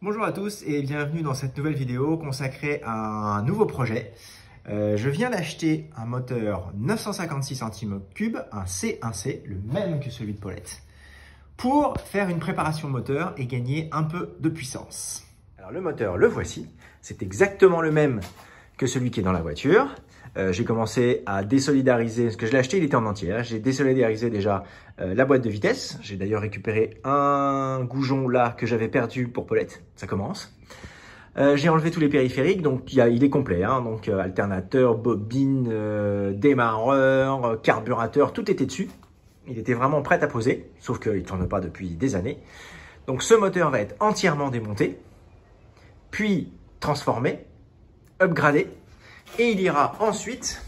Bonjour à tous et bienvenue dans cette nouvelle vidéo consacrée à un nouveau projet. Je viens d'acheter un moteur 956 cm3, un C1C, le même que celui de Paulette, pour faire une préparation moteur et gagner un peu de puissance. Alors le moteur, le voici, c'est exactement le même que celui qui est dans la voiture. J'ai commencé à désolidariser, parce que je l'ai acheté, il était en entier, hein. J'ai désolidarisé déjà la boîte de vitesse. J'ai d'ailleurs récupéré un goujon là que j'avais perdu pour Paulette, ça commence. J'ai enlevé tous les périphériques, donc il est complet, hein. Donc alternateur, bobine, démarreur, carburateur, tout était dessus. Il était vraiment prêt à poser, sauf qu'il ne tourne pas depuis des années. Donc ce moteur va être entièrement démonté, puis transformé, upgradé. Et il ira ensuite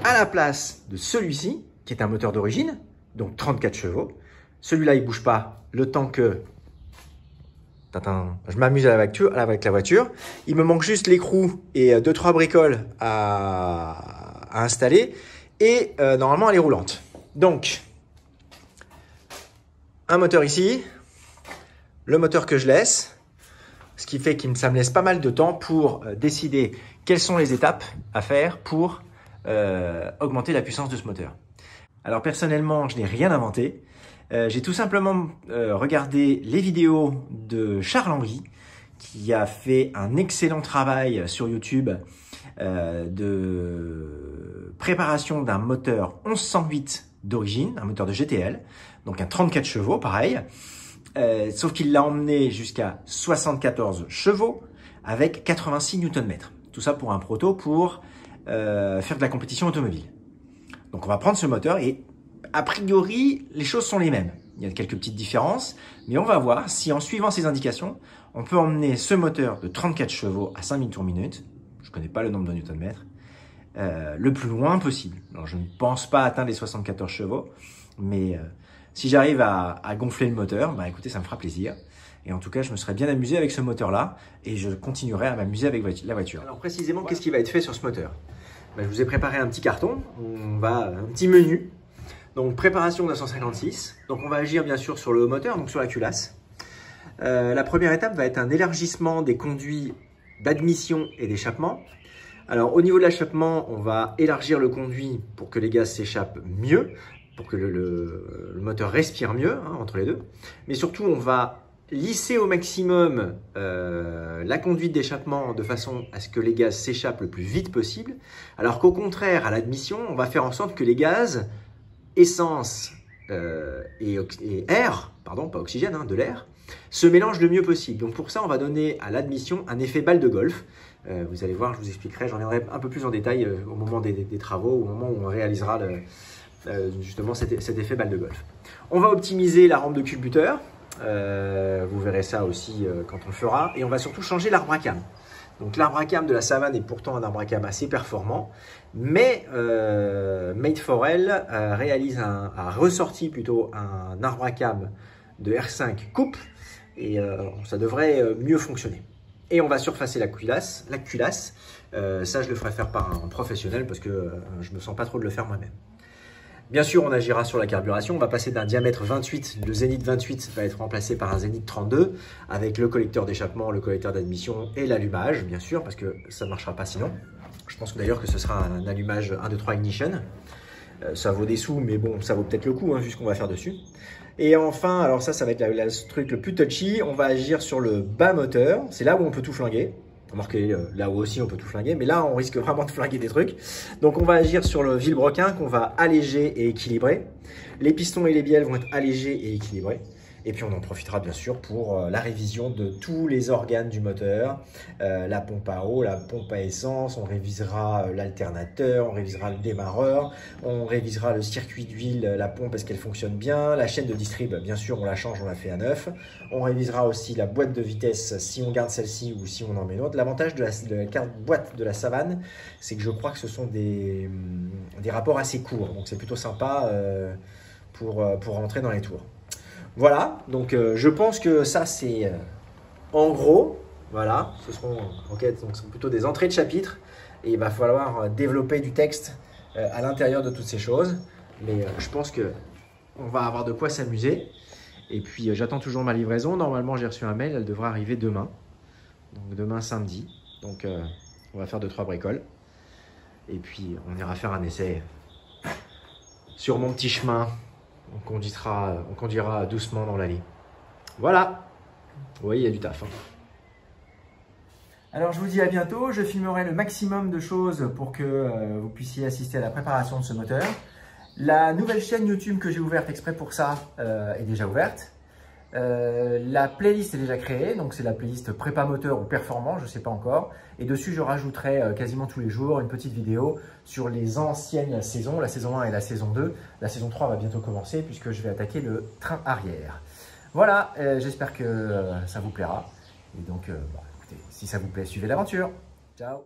à la place de celui-ci, qui est un moteur d'origine, donc 34 chevaux. Celui-là, il ne bouge pas le temps que je m'amuse avec la voiture. Il me manque juste l'écrou et 2-3 bricoles à installer. Et normalement, elle est roulante. Donc, un moteur ici, le moteur que je laisse. Ce qui fait que ça me laisse pas mal de temps pour décider quelles sont les étapes à faire pour augmenter la puissance de ce moteur. Alors personnellement, je n'ai rien inventé. J'ai tout simplement regardé les vidéos de Charles-Henri, qui a fait un excellent travail sur YouTube de préparation d'un moteur 1108 d'origine, un moteur de GTL, donc un 34 chevaux, pareil. Sauf qu'il l'a emmené jusqu'à 74 chevaux avec 86 Nm. Tout ça pour un proto pour faire de la compétition automobile. Donc on va prendre ce moteur et a priori les choses sont les mêmes. Il y a quelques petites différences, mais on va voir si en suivant ces indications, on peut emmener ce moteur de 34 chevaux à 5000 tours minute, je ne connais pas le nombre de Nm, le plus loin possible. Alors je ne pense pas atteindre les 74 chevaux, mais si j'arrive à gonfler le moteur, bah écoutez, ça me fera plaisir. Et en tout cas, je me serais bien amusé avec ce moteur-là et je continuerai à m'amuser avec la voiture. Alors précisément, qu'est-ce qui va être fait sur ce moteur? Bah, je vous ai préparé un petit carton, un petit menu. Donc préparation 956. Donc on va agir bien sûr sur le moteur, donc sur la culasse. La première étape va être un élargissement des conduits d'admission et d'échappement. Alors au niveau de l'échappement, on va élargir le conduit pour que les gaz s'échappent mieux, pour que le moteur respire mieux, hein, entre les deux. Mais surtout, on va lisser au maximum la conduite d'échappement de façon à ce que les gaz s'échappent le plus vite possible. Alors qu'au contraire, à l'admission, on va faire en sorte que les gaz, essence et air, pardon, pas oxygène, hein, de l'air, se mélangent le mieux possible. Donc pour ça, on va donner à l'admission un effet balle de golf. Vous allez voir, je vous expliquerai, j'en reviendrai un peu plus en détail au moment des travaux, au moment où on réalisera justement cet effet balle de golf. On va optimiser la rampe de culbuteur, vous verrez ça aussi quand on le fera, et on va surtout changer l'arbre à cam. Donc l'arbre à cam de la Savane est pourtant un arbre à cam assez performant, mais Made for Elle a ressorti plutôt un arbre à cam de R5 coupe, et ça devrait mieux fonctionner. Et on va surfacer la culasse. Ça, je le ferai faire par un professionnel parce que je ne me sens pas trop de le faire moi-même. Bien sûr, on agira sur la carburation. On va passer d'un diamètre 28, le Zénith 28 va être remplacé par un Zénith 32 avec le collecteur d'échappement, le collecteur d'admission et l'allumage, bien sûr, parce que ça ne marchera pas sinon. Je pense d'ailleurs que ce sera un allumage 1, 2, 3 ignition. Ça vaut des sous, mais bon, ça vaut peut-être le coup, hein, vu ce qu'on va faire dessus. Et enfin, alors ça va être le truc le plus touchy. On va agir sur le bas moteur. C'est là où on peut tout flinguer. Remarquez, là où aussi on peut tout flinguer, mais là on risque vraiment de flinguer des trucs. Donc on va agir sur le vilebrequin qu'on va alléger et équilibrer. Les pistons et les bielles vont être allégés et équilibrés. Et puis on en profitera bien sûr pour la révision de tous les organes du moteur, la pompe à eau, la pompe à essence, on révisera l'alternateur, on révisera le démarreur, on révisera le circuit d'huile, la pompe, est-ce qu'elle fonctionne bien, la chaîne de distrib, bien sûr on la change, on la fait à neuf. On révisera aussi la boîte de vitesse si on garde celle-ci ou si on en met une autre. L'avantage de la boîte de la Savane, c'est que je crois que ce sont des rapports assez courts, donc c'est plutôt sympa pour rentrer dans les tours. Voilà, donc je pense que ça c'est en gros, voilà, ce seront plutôt des entrées de chapitre et il va falloir développer du texte à l'intérieur de toutes ces choses. Mais je pense qu'on va avoir de quoi s'amuser Et puis j'attends toujours ma livraison. Normalement j'ai reçu un mail, elle devrait arriver demain. Donc demain samedi. Donc on va faire 2-3 bricoles. Et puis on ira faire un essai sur mon petit chemin. On conduira doucement dans l'allée. Voilà. Oui, il y a du taf. Hein. Alors je vous dis à bientôt. Je filmerai le maximum de choses pour que vous puissiez assister à la préparation de ce moteur. La nouvelle chaîne YouTube que j'ai ouverte exprès pour ça est déjà ouverte. La playlist est déjà créée, donc c'est la playlist prépa moteur ou performant, je ne sais pas encore. Et dessus, je rajouterai quasiment tous les jours une petite vidéo sur les anciennes saisons, la saison 1 et la saison 2. La saison 3 va bientôt commencer puisque je vais attaquer le train arrière. Voilà, j'espère que ça vous plaira. Et donc, écoutez, si ça vous plaît, suivez l'aventure. Ciao!